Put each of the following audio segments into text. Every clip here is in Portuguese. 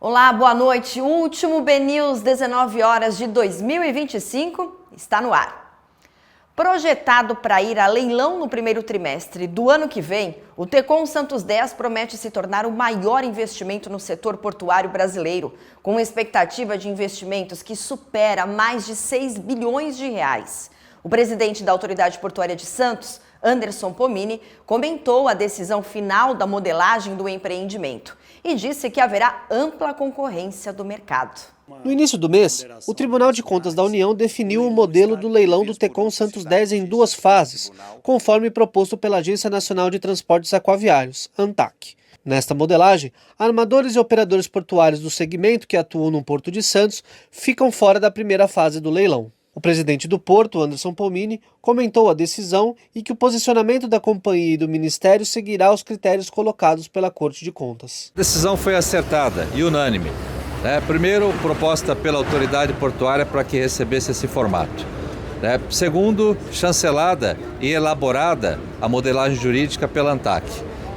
Olá, boa noite. O último BNews 19 horas de 2025 está no ar. Projetado para ir a leilão no primeiro trimestre do ano que vem, o Tecon Santos 10 promete se tornar o maior investimento no setor portuário brasileiro, com expectativa de investimentos que supera mais de 6 bilhões de reais. O presidente da Autoridade Portuária de Santos, Anderson Pomini, comentou a decisão final da modelagem do empreendimento e disse que haverá ampla concorrência do mercado. No início do mês, o Tribunal de Contas da União definiu o modelo do leilão do Tecon Santos 10 em duas fases, conforme proposto pela Agência Nacional de Transportes Aquaviários, ANTAQ. Nesta modelagem, armadores e operadores portuários do segmento que atuam no Porto de Santos ficam fora da primeira fase do leilão. O presidente do Porto, Anderson Pomini, comentou a decisão e que o posicionamento da companhia e do Ministério seguirá os critérios colocados pela Corte de Contas. A decisão foi acertada e unânime. Primeiro, proposta pela autoridade portuária para que recebesse esse formato. Segundo, chancelada e elaborada a modelagem jurídica pela ANTAQ.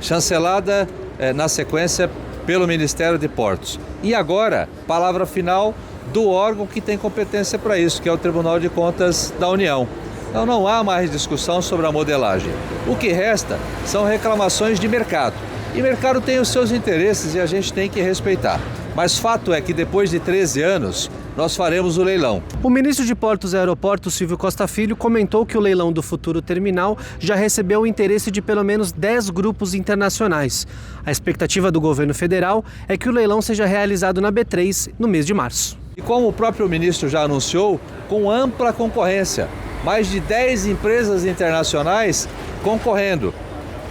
Chancelada, na sequência, pelo Ministério de Portos. E agora, palavra final do órgão que tem competência para isso, que é o Tribunal de Contas da União. Então não há mais discussão sobre a modelagem. O que resta são reclamações de mercado. E o mercado tem os seus interesses e a gente tem que respeitar. Mas fato é que depois de 13 anos, nós faremos o leilão. O ministro de Portos e Aeroportos, Silvio Costa Filho, comentou que o leilão do futuro terminal já recebeu o interesse de pelo menos 10 grupos internacionais. A expectativa do governo federal é que o leilão seja realizado na B3 no mês de março. E como o próprio ministro já anunciou, com ampla concorrência, mais de 10 empresas internacionais concorrendo.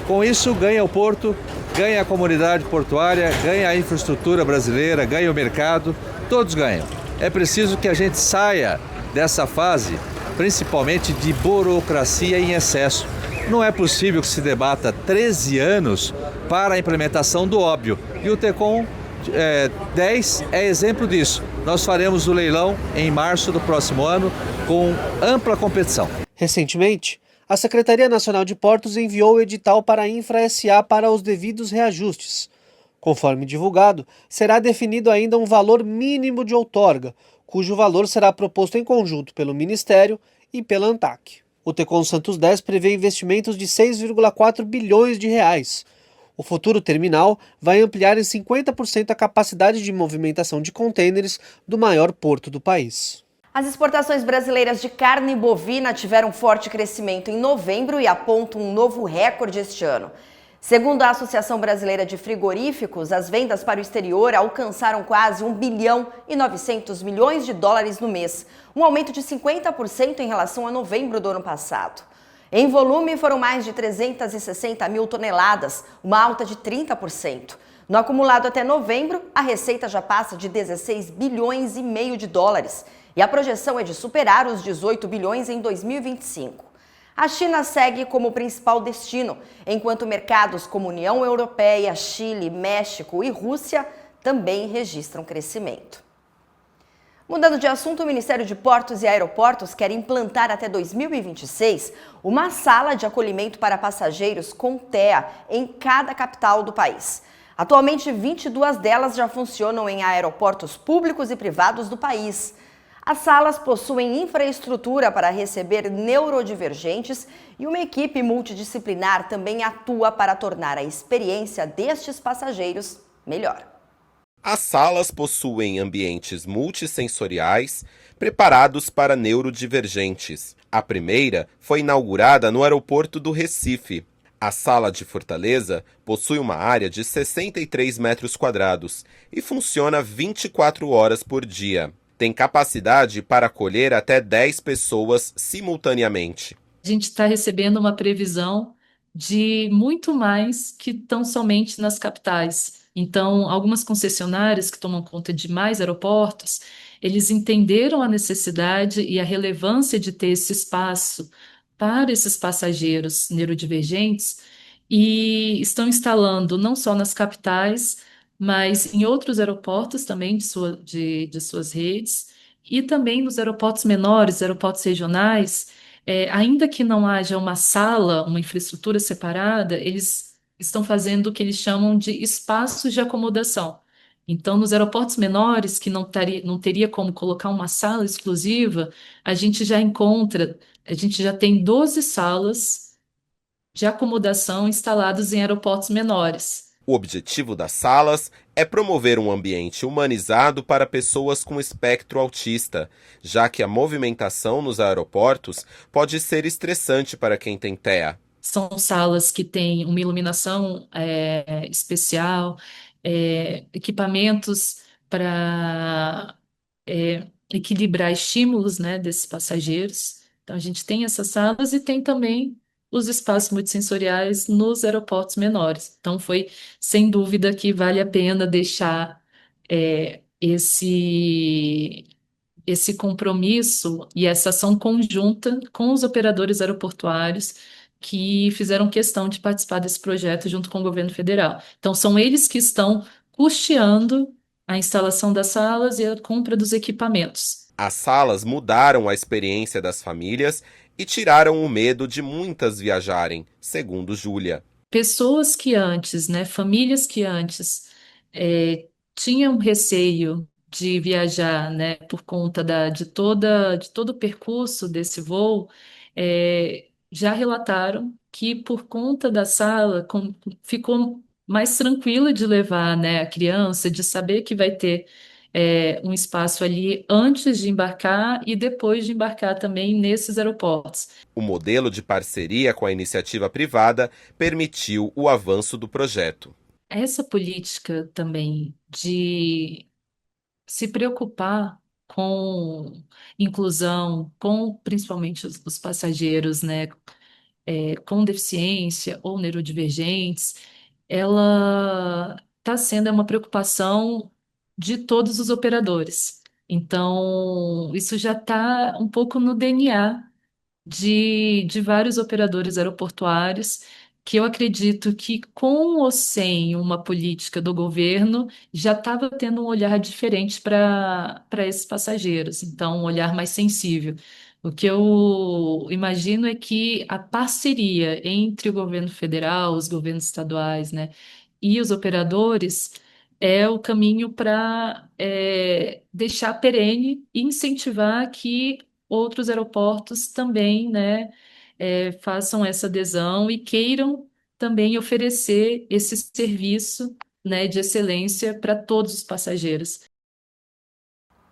Com isso, ganha o porto, ganha a comunidade portuária, ganha a infraestrutura brasileira, ganha o mercado, todos ganham. É preciso que a gente saia dessa fase, principalmente de burocracia em excesso. Não é possível que se debata 13 anos para a implementação do óbvio. E o Tecon 10 é exemplo disso. Nós faremos o leilão em março do próximo ano com ampla competição. Recentemente, a Secretaria Nacional de Portos enviou o edital para a Infra SA para os devidos reajustes. Conforme divulgado, será definido ainda um valor mínimo de outorga, cujo valor será proposto em conjunto pelo Ministério e pela ANTAQ. O Tecon Santos 10 prevê investimentos de 6,4 bilhões de reais. O futuro terminal vai ampliar em 50% a capacidade de movimentação de contêineres do maior porto do país. As exportações brasileiras de carne bovina tiveram forte crescimento em novembro e apontam um novo recorde este ano. Segundo a Associação Brasileira de Frigoríficos, as vendas para o exterior alcançaram quase 1 bilhão e 900 milhões de dólares no mês, um aumento de 50% em relação a novembro do ano passado. Em volume, foram mais de 360 mil toneladas, uma alta de 30%. No acumulado até novembro, a receita já passa de 16 bilhões e meio de dólares e a projeção é de superar os 18 bilhões em 2025. A China segue como principal destino, enquanto mercados como União Europeia, Chile, México e Rússia também registram crescimento. Mudando de assunto, o Ministério de Portos e Aeroportos quer implantar até 2026 uma sala de acolhimento para passageiros com TEA em cada capital do país. Atualmente, 22 delas já funcionam em aeroportos públicos e privados do país. As salas possuem infraestrutura para receber neurodivergentes e uma equipe multidisciplinar também atua para tornar a experiência destes passageiros melhor. As salas possuem ambientes multissensoriais preparados para neurodivergentes. A primeira foi inaugurada no aeroporto do Recife. A sala de Fortaleza possui uma área de 63 metros quadrados e funciona 24 horas por dia. Tem capacidade para acolher até 10 pessoas simultaneamente. A gente está recebendo uma previsão de muito mais que tão somente nas capitais. Então, algumas concessionárias que tomam conta de mais aeroportos, eles entenderam a necessidade e a relevância de ter esse espaço para esses passageiros neurodivergentes e estão instalando não só nas capitais, mas em outros aeroportos também de suas redes, e também nos aeroportos menores, aeroportos regionais, ainda que não haja uma sala, uma infraestrutura separada, eles estão fazendo o que eles chamam de espaços de acomodação. Então, nos aeroportos menores, que não teria como colocar uma sala exclusiva, a gente já tem 12 salas de acomodação instaladas em aeroportos menores. O objetivo das salas é promover um ambiente humanizado para pessoas com espectro autista, já que a movimentação nos aeroportos pode ser estressante para quem tem TEA. São salas que têm uma iluminação especial, equipamentos para equilibrar estímulos, né, desses passageiros. Então, a gente tem essas salas e tem também os espaços multissensoriais nos aeroportos menores. Então, sem dúvida que vale a pena deixar esse compromisso e essa ação conjunta com os operadores aeroportuários que fizeram questão de participar desse projeto junto com o governo federal. Então, são eles que estão custeando a instalação das salas e a compra dos equipamentos. As salas mudaram a experiência das famílias e tiraram o medo de muitas viajarem, segundo Júlia. Pessoas que antes, né, famílias que antes tinham receio de viajar, né, por conta de todo o percurso desse voo, já relataram que por conta da sala ficou mais tranquila de levar, né, a criança, de saber que vai ter um espaço ali antes de embarcar e depois de embarcar também nesses aeroportos. O modelo de parceria com a iniciativa privada permitiu o avanço do projeto. Essa política também de se preocupar com inclusão, com principalmente os passageiros, né, com deficiência ou neurodivergentes, ela está sendo uma preocupação de todos os operadores. Então, isso já está um pouco no DNA de vários operadores aeroportuários, que eu acredito que, com ou sem uma política do governo, já estava tendo um olhar diferente para esses passageiros, então, um olhar mais sensível. O que eu imagino é que a parceria entre o governo federal, os governos estaduais, né, e os operadores é o caminho para deixar perene e incentivar que outros aeroportos também, né, façam essa adesão e queiram também oferecer esse serviço, né, de excelência para todos os passageiros.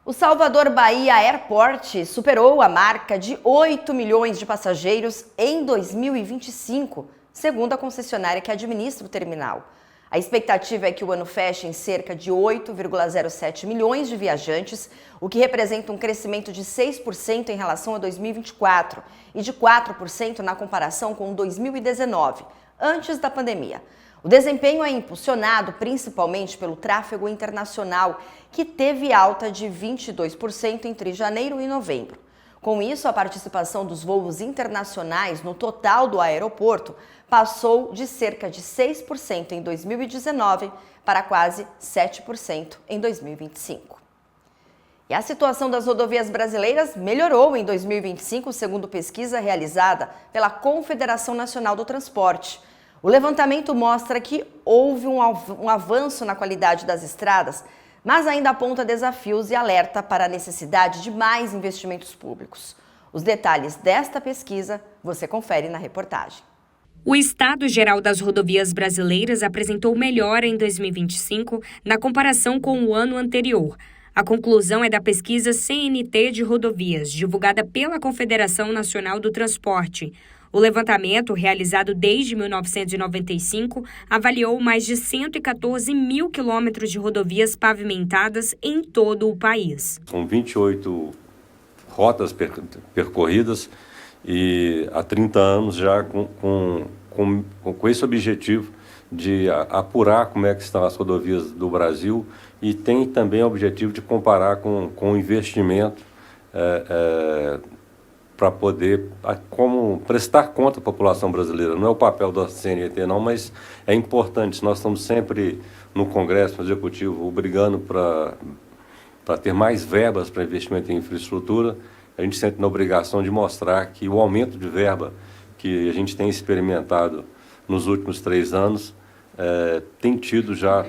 O Salvador Bahia Airport superou a marca de 8 milhões de passageiros em 2025, segundo a concessionária que administra o terminal. A expectativa é que o ano feche em cerca de 8,07 milhões de viajantes, o que representa um crescimento de 6% em relação a 2024 e de 4% na comparação com 2019, antes da pandemia. O desempenho é impulsionado principalmente pelo tráfego internacional, que teve alta de 22% entre janeiro e novembro. Com isso, a participação dos voos internacionais no total do aeroporto passou de cerca de 6% em 2019 para quase 7% em 2025. E a situação das rodovias brasileiras melhorou em 2025, segundo pesquisa realizada pela Confederação Nacional do Transporte. O levantamento mostra que houve um avanço na qualidade das estradas, mas ainda aponta desafios e alerta para a necessidade de mais investimentos públicos. Os detalhes desta pesquisa você confere na reportagem. O estado geral das rodovias brasileiras apresentou melhora em 2025 na comparação com o ano anterior. A conclusão é da pesquisa CNT de rodovias, divulgada pela Confederação Nacional do Transporte. O levantamento, realizado desde 1995, avaliou mais de 114 mil quilômetros de rodovias pavimentadas em todo o país. São 28 rotas percorridas e há 30 anos já com esse objetivo de apurar como é que estão as rodovias do Brasil e tem também o objetivo de comparar com o investimento para poder como prestar conta à população brasileira. Não é o papel da CNT não, mas é importante. Nós estamos sempre no Congresso, no Executivo, brigando para ter mais verbas para investimento em infraestrutura. A gente sente na obrigação de mostrar que o aumento de verba que a gente tem experimentado nos últimos 3 anos tem tido já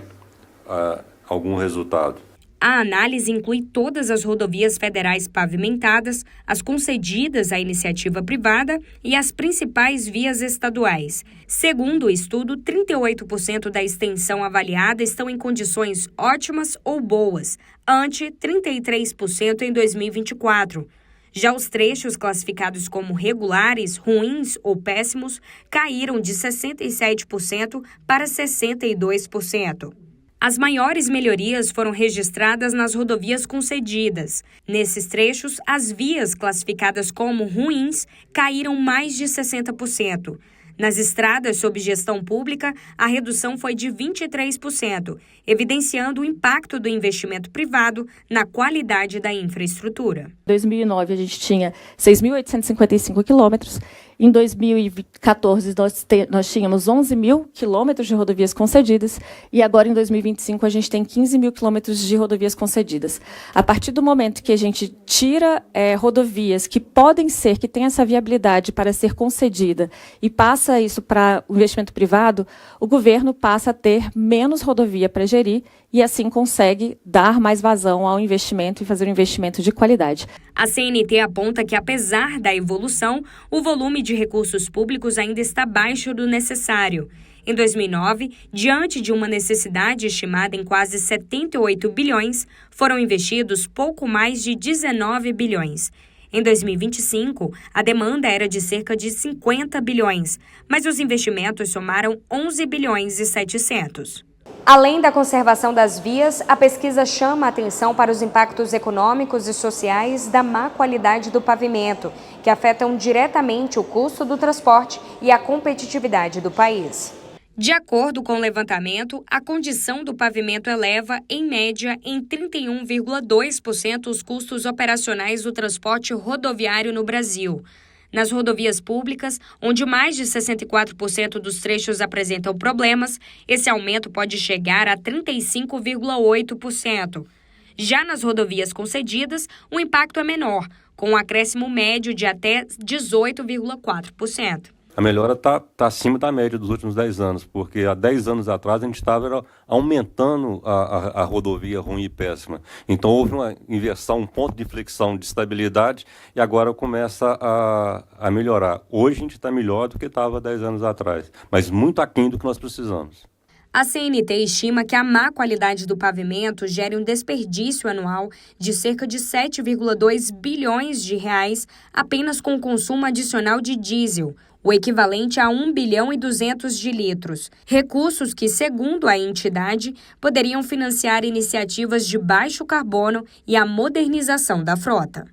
algum resultado. A análise inclui todas as rodovias federais pavimentadas, as concedidas à iniciativa privada e as principais vias estaduais. Segundo o estudo, 38% da extensão avaliada estão em condições ótimas ou boas, ante 33% em 2024. Já os trechos classificados como regulares, ruins ou péssimos caíram de 67% para 62%. As maiores melhorias foram registradas nas rodovias concedidas. Nesses trechos, as vias classificadas como ruins caíram mais de 60%. Nas estradas sob gestão pública, a redução foi de 23%, evidenciando o impacto do investimento privado na qualidade da infraestrutura. Em 2009, a gente tinha 6.855 quilômetros. Em 2014, nós tínhamos 11 mil quilômetros de rodovias concedidas e agora, em 2025, a gente tem 15 mil quilômetros de rodovias concedidas. A partir do momento que a gente tira rodovias que podem ser, que têm essa viabilidade para ser concedida e passa isso para o investimento privado, o governo passa a ter menos rodovia para gerir e, assim, consegue dar mais vazão ao investimento e fazer um investimento de qualidade. A CNT aponta que, apesar da evolução, o volume de recursos públicos ainda está abaixo do necessário. Em 2009, diante de uma necessidade estimada em quase 78 bilhões, foram investidos pouco mais de 19 bilhões. Em 2025, a demanda era de cerca de 50 bilhões, mas os investimentos somaram 11 bilhões e 700. Além da conservação das vias, a pesquisa chama a atenção para os impactos econômicos e sociais da má qualidade do pavimento, que afetam diretamente o custo do transporte e a competitividade do país. De acordo com o levantamento, a condição do pavimento eleva, em média, em 31,2% os custos operacionais do transporte rodoviário no Brasil. Nas rodovias públicas, onde mais de 64% dos trechos apresentam problemas, esse aumento pode chegar a 35,8%. Já nas rodovias concedidas, o impacto é menor, com um acréscimo médio de até 18,4%. A melhora está acima da média dos últimos 10 anos, porque há 10 anos atrás a gente estava aumentando a rodovia ruim e péssima. Então houve uma inversão, um ponto de inflexão de estabilidade e agora começa a melhorar. Hoje a gente está melhor do que estava 10 anos atrás, mas muito aquém do que nós precisamos. A CNT estima que a má qualidade do pavimento gere um desperdício anual de cerca de 7,2 bilhões de reais apenas com o consumo adicional de diesel, o equivalente a 1 bilhão e 200 de litros. Recursos que, segundo a entidade, poderiam financiar iniciativas de baixo carbono e a modernização da frota.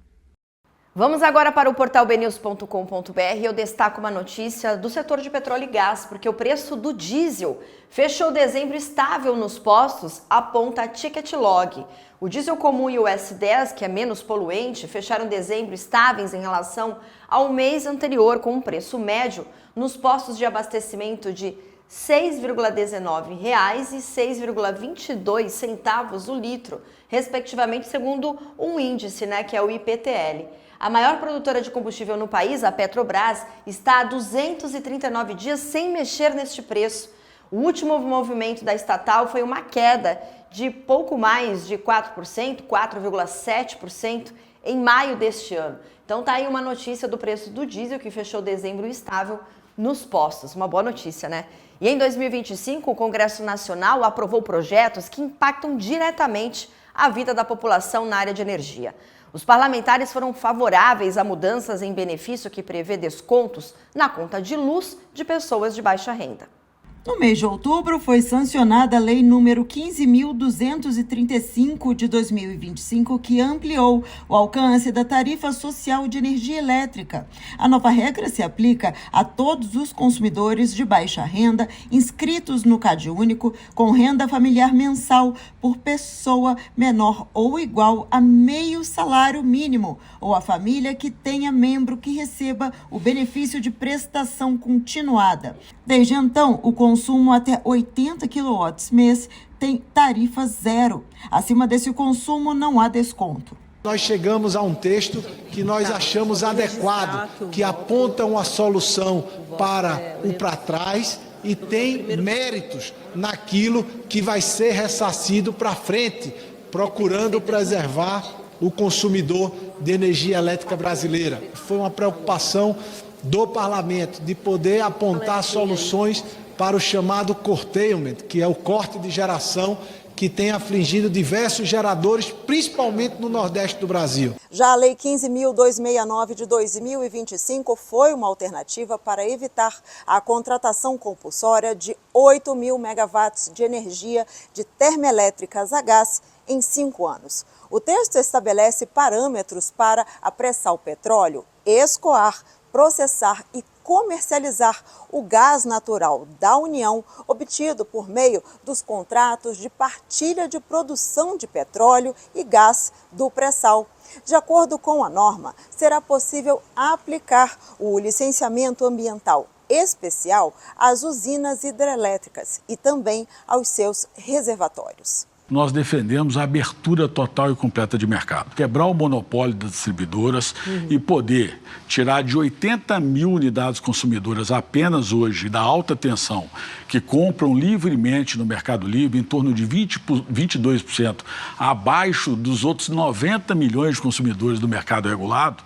Vamos agora para o portal bnews.com.br. Eu destaco uma notícia do setor de petróleo e gás, porque o preço do diesel fechou dezembro estável nos postos, aponta a Ticketlog. O diesel comum e o S10, que é menos poluente, fecharam dezembro estáveis em relação ao mês anterior, com um preço médio nos postos de abastecimento de R$ 6,19 e R$ 6,22 o litro, respectivamente, segundo um índice, que é o IPTL. A maior produtora de combustível no país, a Petrobras, está há 239 dias sem mexer neste preço. O último movimento da estatal foi uma queda de pouco mais de 4%, 4,7% em maio deste ano. Então tá aí uma notícia do preço do diesel que fechou dezembro estável nos postos. Uma boa notícia, né? E em 2025, o Congresso Nacional aprovou projetos que impactam diretamente a vida da população na área de energia. Os parlamentares foram favoráveis a mudanças em benefício que prevê descontos na conta de luz de pessoas de baixa renda. No mês de outubro, foi sancionada a Lei número 15.235 de 2025, que ampliou o alcance da tarifa social de energia elétrica. A nova regra se aplica a todos os consumidores de baixa renda inscritos no CadÚnico com renda familiar mensal por pessoa menor ou igual a meio salário mínimo, ou a família que tenha membro que receba o benefício de prestação continuada. Desde então, o consumo até 80 kW mês tem tarifa zero. Acima desse consumo não há desconto. Nós chegamos a um texto que nós achamos adequado, que aponta uma solução para o para trás, e tem méritos naquilo que vai ser ressarcido para frente, procurando preservar o consumidor de energia elétrica brasileira. Foi uma preocupação do Parlamento de poder apontar soluções para o chamado curtailment, que é o corte de geração que tem afligido diversos geradores, principalmente no Nordeste do Brasil. Já a Lei 15.269 de 2025 foi uma alternativa para evitar a contratação compulsória de 8.000 megawatts de energia de termoelétricas a gás em 5 anos. O texto estabelece parâmetros para apressar o petróleo, escoar, processar e comercializar o gás natural da União obtido por meio dos contratos de partilha de produção de petróleo e gás do pré-sal. De acordo com a norma, será possível aplicar o licenciamento ambiental especial às usinas hidrelétricas e também aos seus reservatórios. Nós defendemos a abertura total e completa de mercado. Quebrar o monopólio das distribuidoras e poder tirar de 80 mil unidades consumidoras apenas hoje da alta tensão, que compram livremente no Mercado Livre, em torno de 22% abaixo dos outros 90 milhões de consumidores do mercado regulado,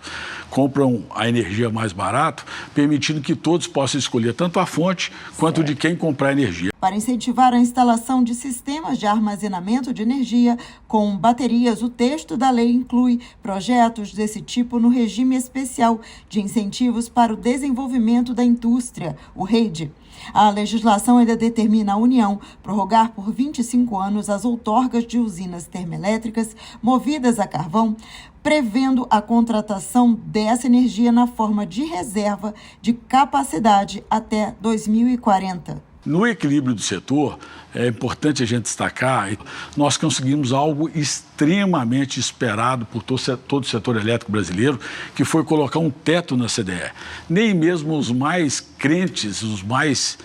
compram a energia mais barato, permitindo que todos possam escolher tanto a fonte quanto de quem comprar energia. Para incentivar a instalação de sistemas de armazenamento de energia com baterias, o texto da lei inclui projetos desse tipo no regime especial de incentivos para o desenvolvimento da indústria, o REID. A legislação ainda determina a União prorrogar por 25 anos as outorgas de usinas termoelétricas movidas a carvão, prevendo a contratação dessa energia na forma de reserva de capacidade até 2040. No equilíbrio do setor, é importante a gente destacar, nós conseguimos algo extremamente esperado por todo o setor elétrico brasileiro, que foi colocar um teto na CDE. Nem mesmo os mais crentes, os mais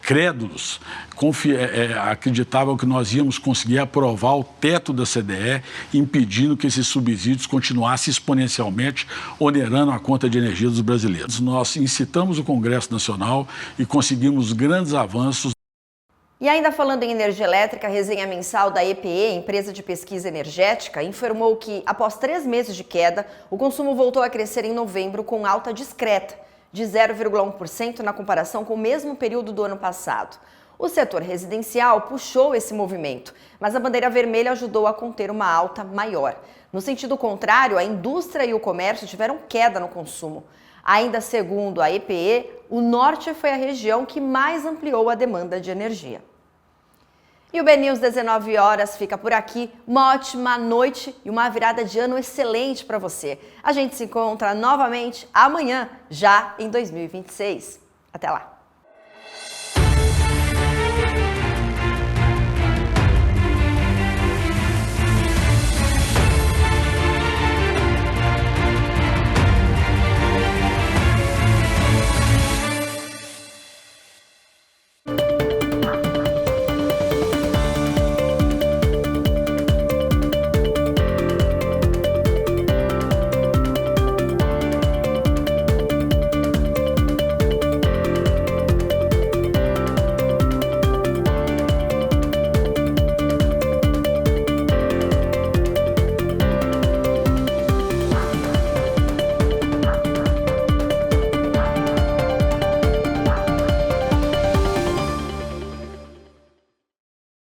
crédulos, acreditavam que nós íamos conseguir aprovar o teto da CDE, impedindo que esses subsídios continuassem exponencialmente onerando a conta de energia dos brasileiros. Nós incitamos o Congresso Nacional e conseguimos grandes avanços. E ainda falando em energia elétrica, a resenha mensal da EPE, empresa de pesquisa energética, informou que, após 3 meses de queda, o consumo voltou a crescer em novembro com alta discreta, de 0,1% na comparação com o mesmo período do ano passado. O setor residencial puxou esse movimento, mas a bandeira vermelha ajudou a conter uma alta maior. No sentido contrário, a indústria e o comércio tiveram queda no consumo. Ainda segundo a EPE, o norte foi a região que mais ampliou a demanda de energia. E o BNews 19 horas fica por aqui. Uma ótima noite e uma virada de ano excelente para você. A gente se encontra novamente amanhã, já em 2026. Até lá!